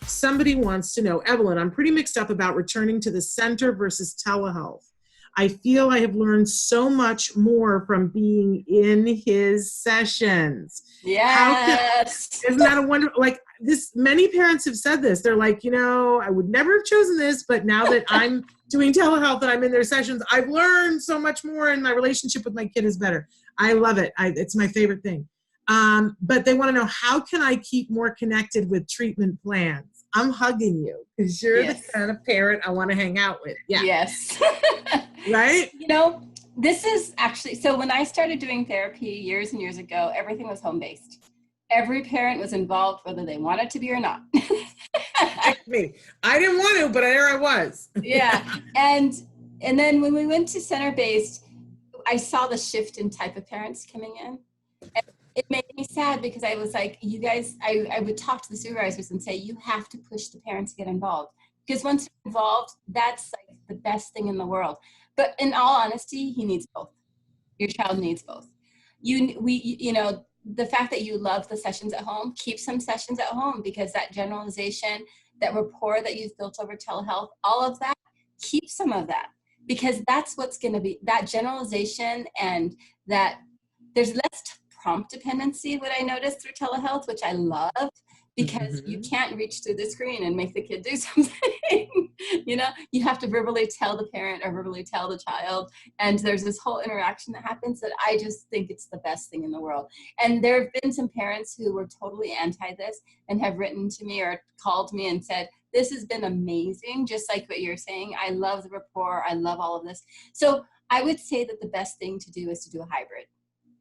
somebody wants to know, Evelyn, I'm pretty mixed up about returning to the center versus telehealth. I feel I have learned so much more from being in his sessions. Yes. Isn't that a wonderful, like this, many parents have said this. They're like, you know, I would never have chosen this, but now that I'm doing telehealth and I'm in their sessions, I've learned so much more and my relationship with my kid is better. I love it. It's my favorite thing. But they want to know, how can I keep more connected with treatment plans? I'm hugging you because you're the kind of parent I want to hang out with. Yeah. Yes. Right? You know, this is actually, so when I started doing therapy years and years ago, everything was home-based. Every parent was involved, whether they wanted to be or not. Like me. I didn't want to, but there I was. Yeah. And then when we went to center-based, I saw the shift in type of parents coming in. And it made me sad because I was like, you guys, I would talk to the supervisors and say, you have to push the parents to get involved. Because once you're involved, that's like the best thing in the world. But in all honesty, he needs both. Your child needs both. You know, the fact that you love the sessions at home, keep some sessions at home, because that generalization, that rapport that you've built over telehealth, all of that, keep some of that. Because that's what's going to be, that generalization, and that there's less prompt dependency, what I noticed through telehealth, which I love, because you can't reach through the screen and make the kid do something. You know, you have to verbally tell the parent or verbally tell the child. And there's this whole interaction that happens that I just think it's the best thing in the world. And there have been some parents who were totally anti this and have written to me or called me and said, this has been amazing, just like what you're saying. I love the rapport. I love all of this. So I would say that the best thing to do is to do a hybrid.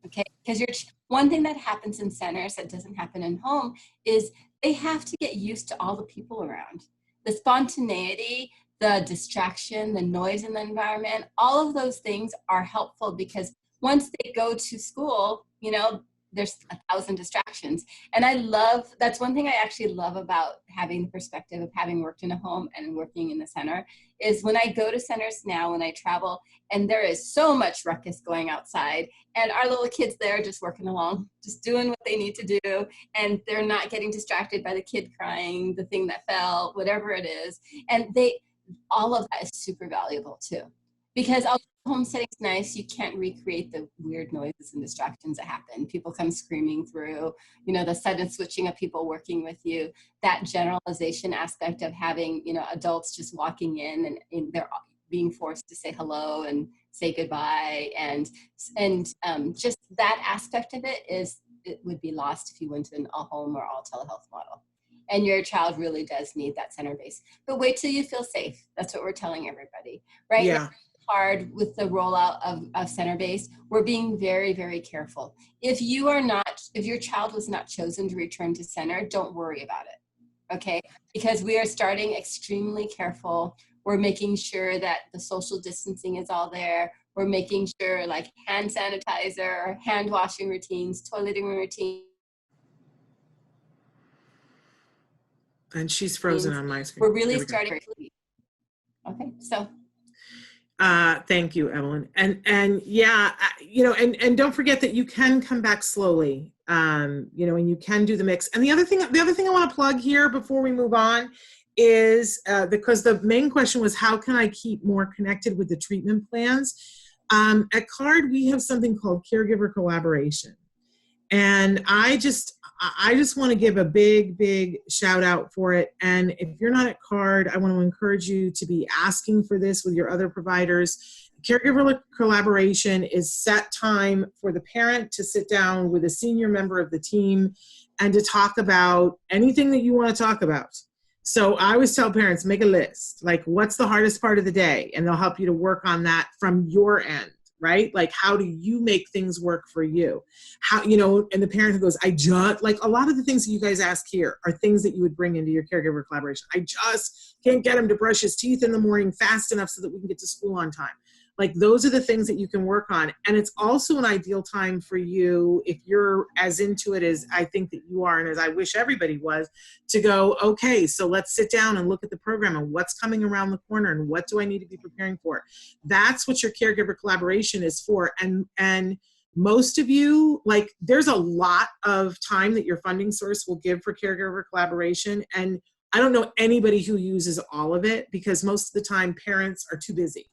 Okay, because one thing that happens in centers that doesn't happen in home is they have to get used to all the people around. The spontaneity, the distraction, the noise in the environment, all of those things are helpful, because once they go to school, you know, there's 1,000 distractions. And I love, that's one thing I actually love about having the perspective of having worked in a home and working in the center, is when I go to centers now, when I travel, and there is so much ruckus going outside, and our little kids there just working along, just doing what they need to do, and they're not getting distracted by the kid crying, the thing that fell, whatever it is. And all of that is super valuable too. Because although home setting's nice, you can't recreate the weird noises and distractions that happen. People come screaming through, you know, the sudden switching of people working with you, that generalization aspect of having, you know, adults just walking in and they're being forced to say hello and say goodbye. And just that aspect of it would be lost if you went in a home or all telehealth model. And your child really does need that center base. But wait till you feel safe. That's what we're telling everybody, right? Yeah. Hard with the rollout of center based, we're being very, very careful. If your child was not chosen to return to center, don't worry about it, okay? Because we are starting extremely careful. We're making sure that the social distancing is all there. We're making sure, like, hand sanitizer, hand washing routines, toileting routines. And she's frozen on my screen. We're really starting. Okay, so. Thank you, Evelyn. And yeah, you know, and don't forget that you can come back slowly, you know, and you can do the mix. And the other thing I want to plug here before we move on is, because the main question was, how can I keep more connected with the treatment plans? At CARD, we have something called caregiver collaboration. And I just want to give a big shout out for it. And if you're not at CARD, I want to encourage you to be asking for this with your other providers. Caregiver collaboration is set time for the parent to sit down with a senior member of the team and to talk about anything that you want to talk about. So I always tell parents, make a list, like, what's the hardest part of the day? And they'll help you to work on that from your end. Right? Like, how do you make things work for you? How, you know, and the parent who goes, like, a lot of the things that you guys ask here are things that you would bring into your caregiver collaboration. I just can't get him to brush his teeth in the morning fast enough so that we can get to school on time. Like, those are the things that you can work on. And it's also an ideal time for you, if you're as into it as I think that you are, and as I wish everybody was, to go, okay, so let's sit down and look at the program and what's coming around the corner and what do I need to be preparing for? That's what your caregiver collaboration is for. And most of you, like, there's a lot of time that your funding source will give for caregiver collaboration. And I don't know anybody who uses all of it because most of the time parents are too busy.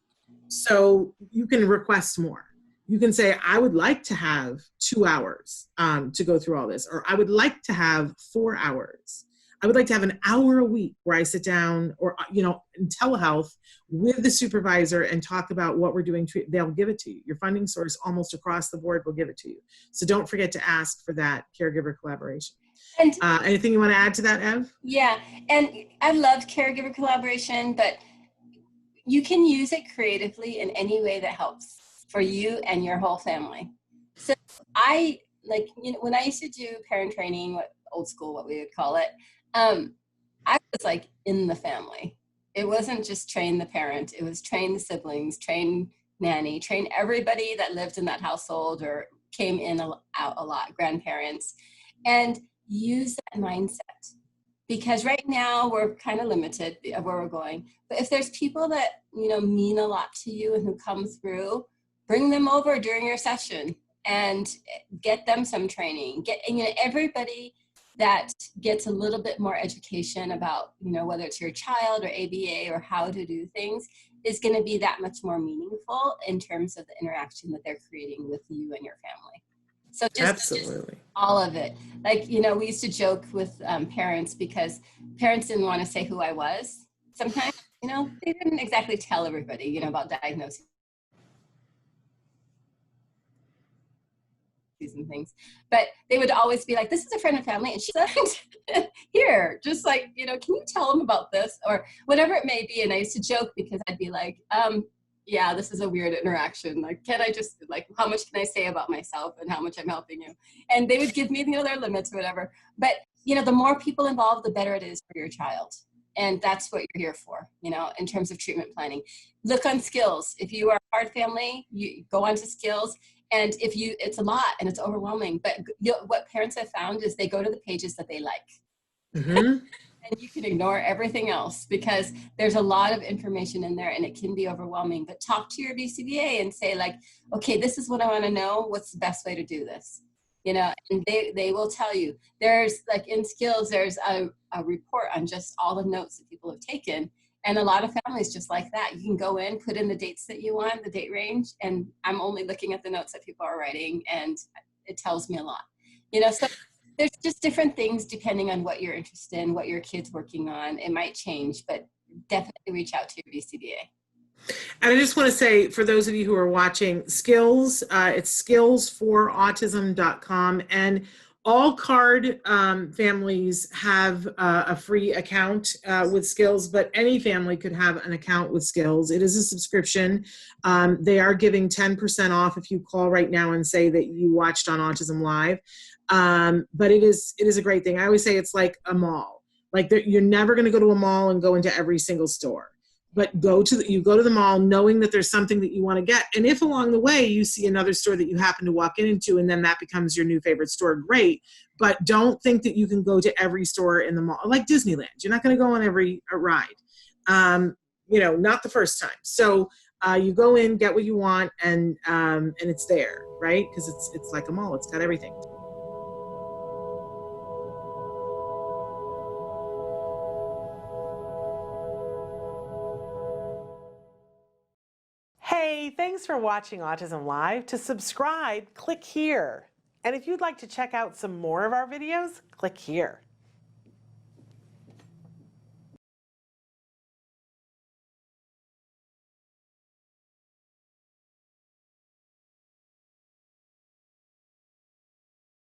So you can request more. You can say, I would like to have 2 hours to go through all this, or I would like to have 4 hours. I would like to have an hour a week where I sit down or, in telehealth with the supervisor and talk about what we're doing. They'll give it to you. Your funding source almost across the board will give it to you. So don't forget to ask for that caregiver collaboration. And anything you want to add to that, Ev? yeah, and I love caregiver collaboration, but you can use it creatively in any way that helps for you and your whole family. So I when I used to do parent training, old school, what we would call it, I was like in the family. It wasn't just train the parent, it was train the siblings, train nanny, train everybody that lived in that household or came in out a lot, grandparents, and use that mindset. Because right now we're kind of limited of where we're going. But if there's people that, mean a lot to you and who come through, bring them over during your session and get them some training. Everybody that gets a little bit more education about, whether it's your child or ABA or how to do things is going to be that much more meaningful in terms of the interaction that they're creating with you and your family. So just all of it. We used to joke with parents because parents didn't want to say who I was. Sometimes, they didn't exactly tell everybody, about diagnoses and things, but they would always be like, this is a friend of family and she's here, just can you tell them about this or whatever it may be. And I used to joke because I'd be like, yeah, this is a weird interaction. Can I just, how much can I say about myself and how much I'm helping you? And they would give me, their limits or whatever. But, the more people involved, the better it is for your child. And that's what you're here for, in terms of treatment planning. Look on skills. If you are a hard family, you go on to skills. And it's a lot and it's overwhelming. But what parents have found is they go to the pages that they like. Mm-hmm. And you can ignore everything else because there's a lot of information in there and it can be overwhelming. But talk to your BCBA and say okay, this is what I want to know. What's the best way to do this? And they will tell you. There's in skills, there's a report on just all the notes that people have taken. And a lot of families just like that. You can go in, put in the dates that you want, the date range, and I'm only looking at the notes that people are writing and it tells me a lot. So there's just different things depending on what you're interested in, what your kid's working on. It might change, but definitely reach out to your BCBA. And I just want to say, for those of you who are watching, Skills, it's skillsforautism.com. And all CARD families have a free account with Skills, but any family could have an account with Skills. It is a subscription. They are giving 10% off if you call right now and say that you watched on Autism Live. But it is a great thing. I always say it's like a mall. You're never going to go to a mall and go into every single store. But you go to the mall knowing that there's something that you want to get. And if along the way you see another store that you happen to walk into and then that becomes your new favorite store, great. But don't think that you can go to every store in the mall. Like Disneyland, you're not going to go on every ride. Not the first time. So you go in, get what you want, and it's there, right? Because it's like a mall. It's got everything. Hey, thanks for watching Autism Live. To subscribe, click here. And if you'd like to check out some more of our videos, click here.